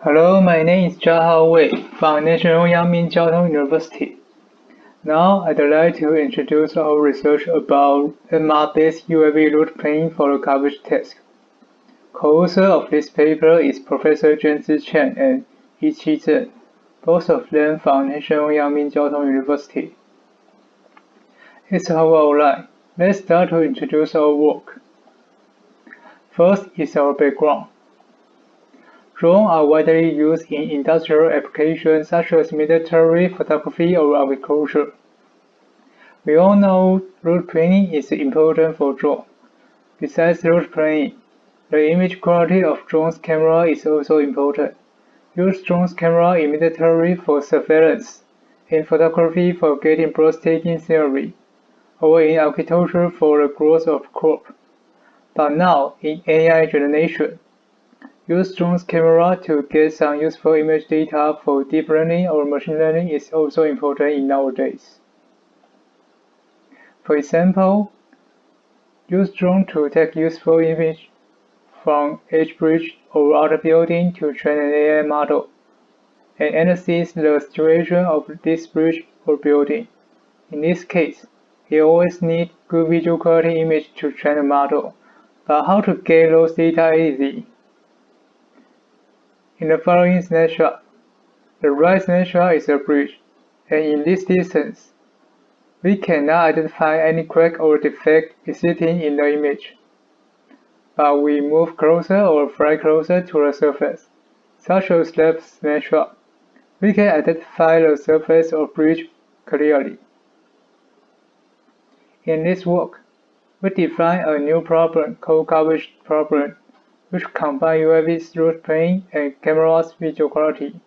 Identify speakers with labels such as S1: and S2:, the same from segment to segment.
S1: Hello, my name is Jia-Hao from National Yang-Ming Jiao-Tong University. Now I'd like to introduce our research about MR-based UAV route planning for the coverage task. Co-author of this paper is Professor Jen-Jee Chen and Yu-Chee Tseng, both of them from National Yang-Ming Jiao-Tong University. Here's our outline. Let's start to introduce our work. First is our background. Drones are widely used in industrial applications such as military, photography, or agriculture. We all know route planning is important for drones. Besides route planning, the image quality of drone's camera is also important. Use drone's camera in military for surveillance, in photography for getting breathtaking scenery, or in agriculture for the growth of crop. But now, in AI generation, use drone's camera to get some useful image data for deep learning or machine learning is also important in nowadays. For example, use drone to take useful image from edge bridge or outer building to train an AI model and analyze the situation of this bridge or building. In this case, you always need good visual quality image to train a model, but how to get those data easy? In the following snapshot, the right snapshot is a bridge, and in this distance, we cannot identify any crack or defect existing in the image. But we move closer or fly closer to the surface, such as left snapshot. We can identify the surface of bridge clearly. In this work, we define a new problem called coverage problem, which combine UAV's route planning and camera's visual quality.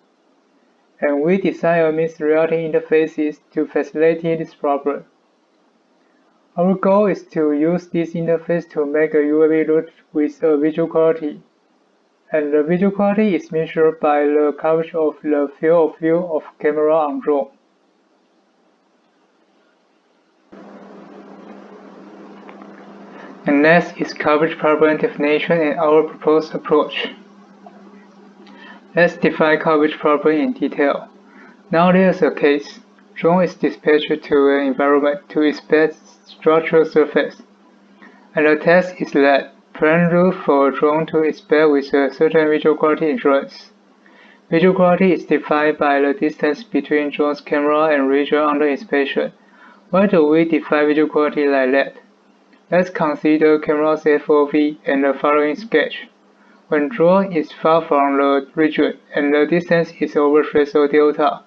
S1: And we design a mixed reality interfaces to facilitate this problem. Our goal is to use this interface to make a UAV route with a visual quality. And the visual quality is measured by the coverage of the field of view of camera on drone. And next is coverage problem definition and our proposed approach. Let's define coverage problem in detail. Now there's a case. Drone is dispatched to an environment to inspect structural surface. And the task is that plan route for a drone to inspect with a certain visual quality assurance. Visual quality is defined by the distance between drone's camera and region under inspection. Why do we define visual quality like that? Let's consider camera's FOV and the following sketch. When drone is far from the region and the distance is over threshold delta,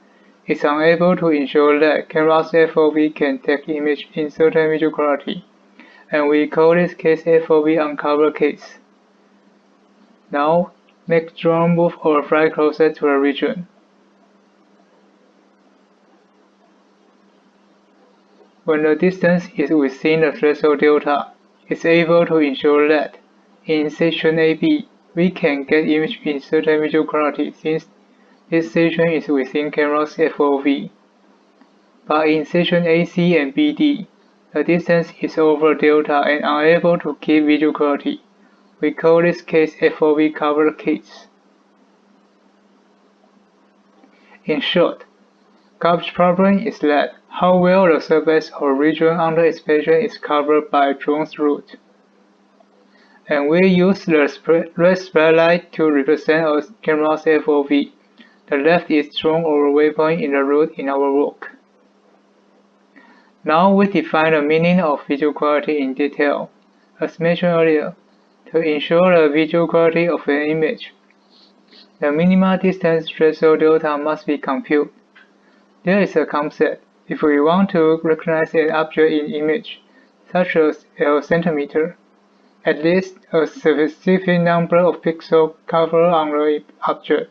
S1: it's unable to ensure that camera's FOV can take image in certain visual quality, and we call this case FOV uncovered case. Now, make drone move or fly closer to the region. When the distance is within the threshold delta, it's able to ensure that, in section AB, we can get image in certain visual quality since this section is within camera's FOV. But in section AC and BD, the distance is over delta and unable to keep visual quality. We call this case FOV covered case. In short, coverage problem is that how well the surface or region under inspection is covered by drone's route. And we use the red spotlight to represent a camera's FOV. The left is drone or waypoint in the route in our work. Now we define the meaning of visual quality in detail. As mentioned earlier, to ensure the visual quality of an image, the minimal distance threshold delta must be computed. There is a concept. If we want to recognize an object in image, such as a centimeter, at least a specific number of pixels cover on the object.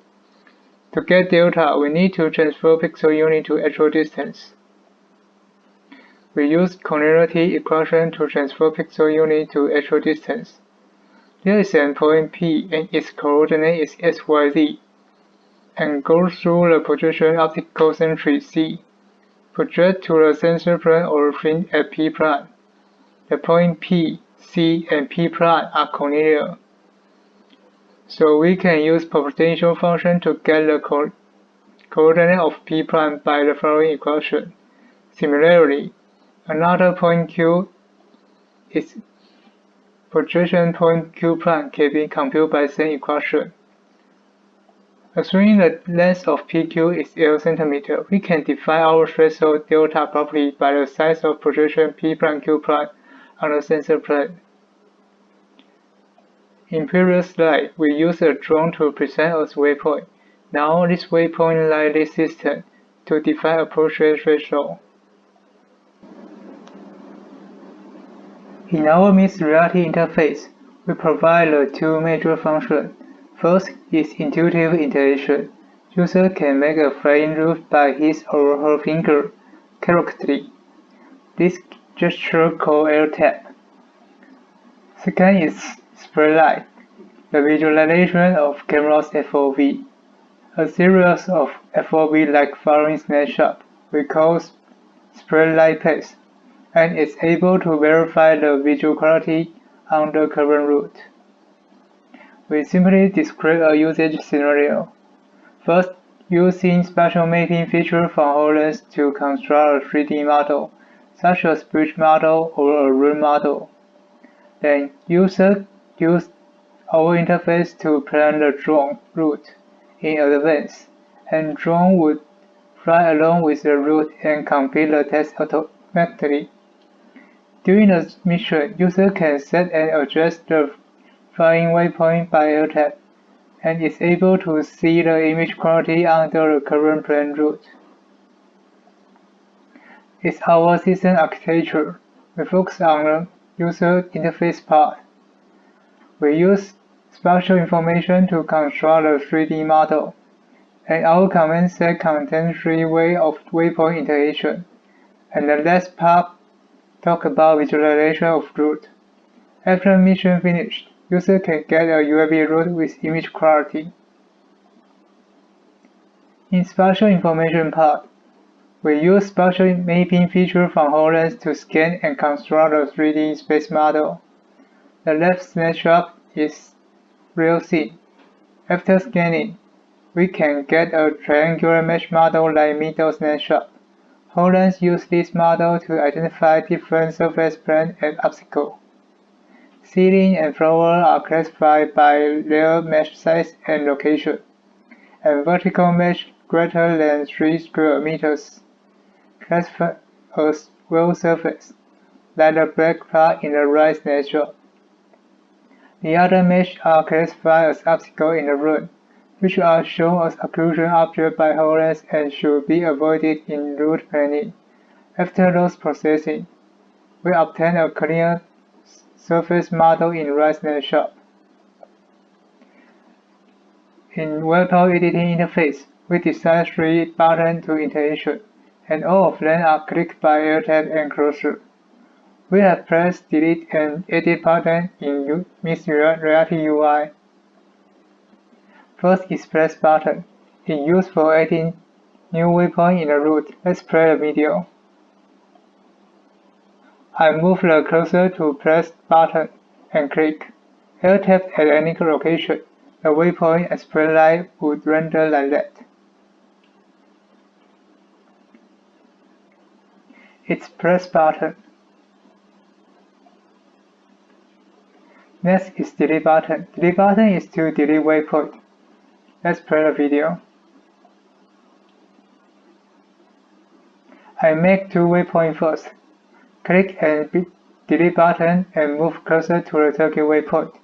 S1: To get delta, we need to transfer pixel unit to actual distance. We use connectivity equation to transfer pixel unit to actual distance. There is an point P and its coordinate is XYZ, and goes through the projection optical centroid C. Project to the sensor plane or fin at P prime. The point P, C, and P prime are collinear. So we can use potential function to get the coordinate of P prime by the following equation. Similarly, another point Q its projection point Q prime can be computed by the same equation. Assuming the length of PQ is L cm, we can define our threshold delta property by the size of projection P prime Q prime on the sensor plane. In previous slide, we used a drone to present us waypoint. Now this waypoint like this system to define appropriate threshold. In our mixed reality interface, we provide the two major functions. First is intuitive integration. User can make a flying route by his or her finger, correctly. This gesture called air tap. Second is spread-like, the visualization of camera's FOV. A series of FOV like following snapshot we call spread-like path, and is able to verify the visual quality on the current route. We simply describe a usage scenario. First, using spatial mapping feature from HoloLens to construct a 3D model, such as bridge model or a room model. Then, user use our interface to plan the drone route in advance, and drone would fly along with the route and complete the test automatically. During the mission, user can set and adjust the flying waypoint by air tap, and is able to see the image quality under the current plane route. It's our system architecture. We focus on the user interface part. We use spatial information to construct a 3D model, and our command set contains 3 ways of waypoint integration, and the last part talk about visualization of route. After mission finished, user can get a UAV route with image quality. In spatial information part, we use spatial mapping feature from HoloLens to scan and construct a 3D space model. The left snapshot is real scene. After scanning, we can get a triangular mesh model like middle snapshot. HoloLens use this model to identify different surface plane and obstacle. Ceiling and floor are classified by their mesh size and location, and vertical mesh greater than 3 square meters classified as real surface, like the black part in the right snapshot. The other mesh are classified as obstacle in the room, which are shown as occlusion object by HoloLens and should be avoided in route planning. After those processing, we obtain a clear surface model in right snapshot. In waypoint editing interface, we design 3 buttons to integration, and all of them are clicked by AirTag and cursor. We have press, delete, and edit buttons in mixed reality UI. First is press button. It's used for adding new waypoint in the route. Let's play the video. I move the cursor to press button and click. Air tap at any location. The waypoint and spread line would render like that. It's press button. Next is delete button. Delete button is to delete waypoint. Let's play the video. I make 2 waypoints first. Click and delete button and move cursor to the target waypoint.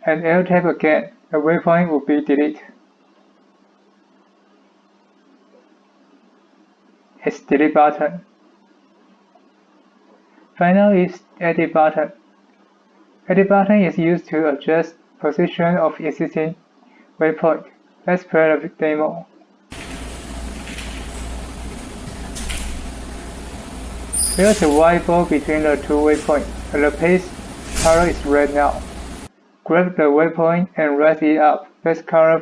S1: And air tap again, the waypoint will be deleted. It's delete button. Final is edit button. Edit button is used to adjust position of existing waypoint. Let's play the demo. There's a white ball between the 2 waypoints, and the pace color is red now. Grab the waypoint and raise it up. Let color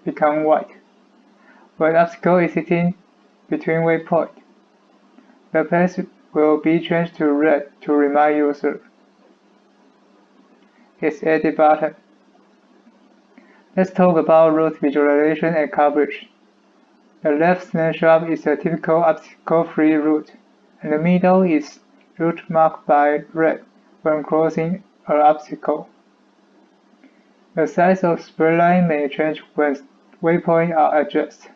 S1: become white. When obstacle is sitting between waypoints, the pace will be changed to red to remind user. It's edit button. Let's talk about route visualization and coverage. The left snapshot is a typical obstacle-free route, and the middle is route marked by red when crossing an obstacle. The size of spread line may change when waypoints are adjusted.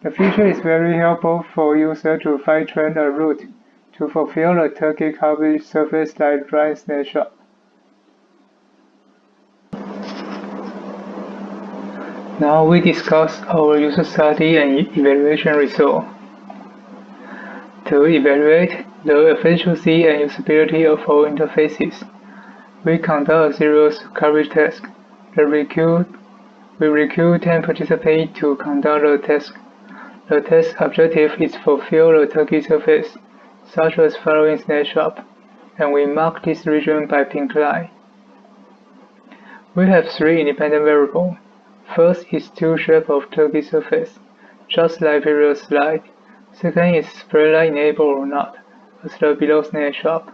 S1: The feature is very helpful for users to fine-tune a route to fulfill the target coverage surface like line snapshot. Now we discuss our user study and evaluation result. To evaluate the efficiency and usability of our interfaces, we conduct a series of coverage tests. We recruit 10 participants to conduct the test. The test objective is to fulfill the target surface, such as following snapshot, and we mark this region by pink line. We have 3 independent variables. First is true shape of target surface, just like previous slide. Second is spread line enabled or not, as the below snapshot.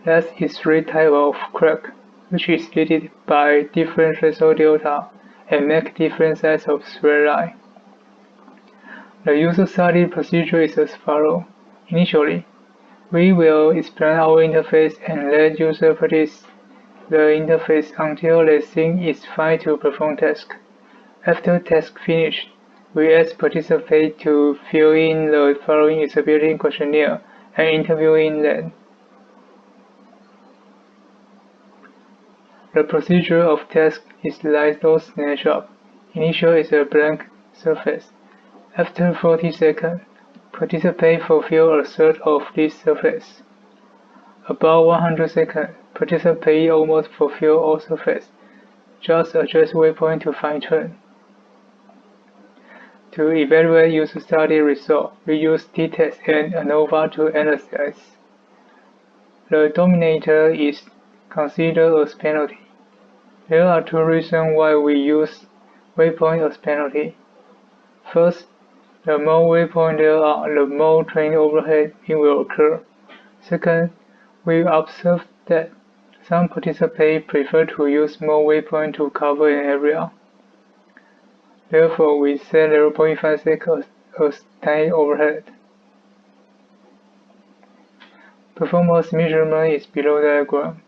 S1: Last is 3 types of crack, which is listed by different threshold delta and make different sizes of spread line. The user study procedure is as follows. Initially, we will explain our interface and let users practice the interface until they think it's fine to perform tasks. After task finished, we ask participants to fill in the following usability questionnaire and interviewing them. The procedure of task is like those snapshots. Initial is a blank surface. After 40 seconds, participants fulfill a third of this surface. About 100 seconds, participants almost fulfill all surface. Just adjust waypoint to fine-tune. To evaluate user study results, we use t-test and ANOVA to analyze. The denominator is considered as penalty. There are 2 reasons why we use waypoint as penalty. First, the more waypoints there are, the more train overhead it will occur. Second, we observed that some participants prefer to use more waypoints to cover an area. Therefore, we set 0.5 seconds as time overhead. Performance measurement is below diagram.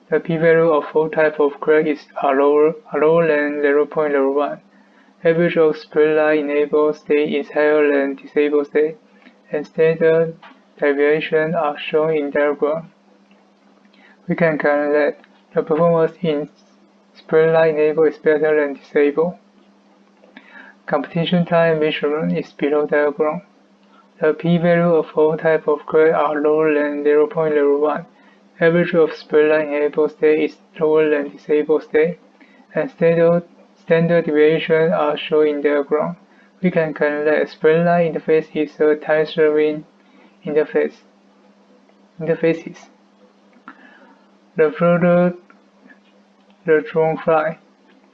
S1: The p-value of all types of crack are lower than 0.01. Average of spread line enabled state is higher than disabled state, and standard deviations are shown in diagram. We can calculate the performance in spread line enabled is better than disabled. Competition time measurement is below diagram. The p-value of all types of crack are lower than 0.01. Average of spread line enabled state is lower than disabled state, and standard deviations are shown in diagram. We can calculate spread line interface is a time-serving interfaces. The further the drone fly,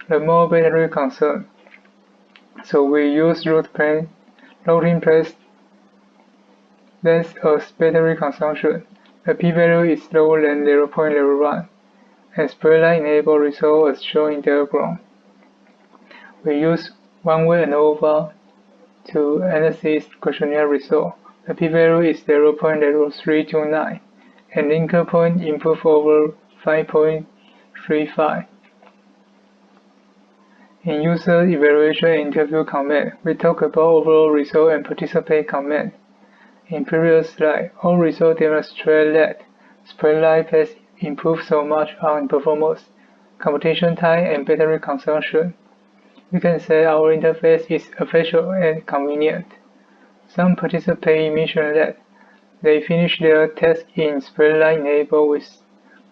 S1: the more battery consumed. So we use routing place length as battery consumption. The p-value is lower than 0.01, and spread line enabled result as shown in diagram. We use one-way ANOVA to analyze questionnaire result. The p-value is 0.0329, and linker point improved over 5.35. In user evaluation and interview comment, we talk about overall result and participant comment. In previous slide, all results demonstrate that spread line path improved so much on performance, computation time, and battery consumption. We can say our interface is efficient and convenient. Some participants mentioned that they finish their task in spread line enabled with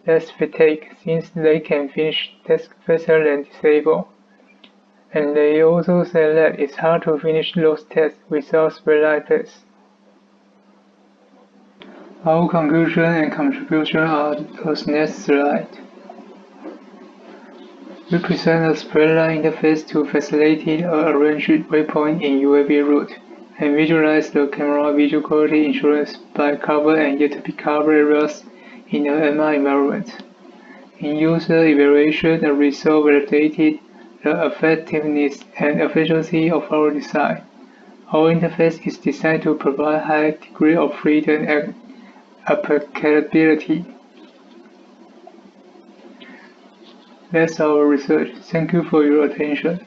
S1: less fatigue since they can finish tasks faster than disabled. And they also said that it's hard to finish those tasks without spread line path. Our conclusion and contribution are as next slide. We present a spread line interface to facilitate a arranged waypoint in UAV route and visualize the camera visual quality insurance by covered and yet to be covered areas in the MR environment. In user evaluation, the result validated the effectiveness and efficiency of our design. Our interface is designed to provide a high degree of freedom and applicability. That's our research. Thank you for your attention.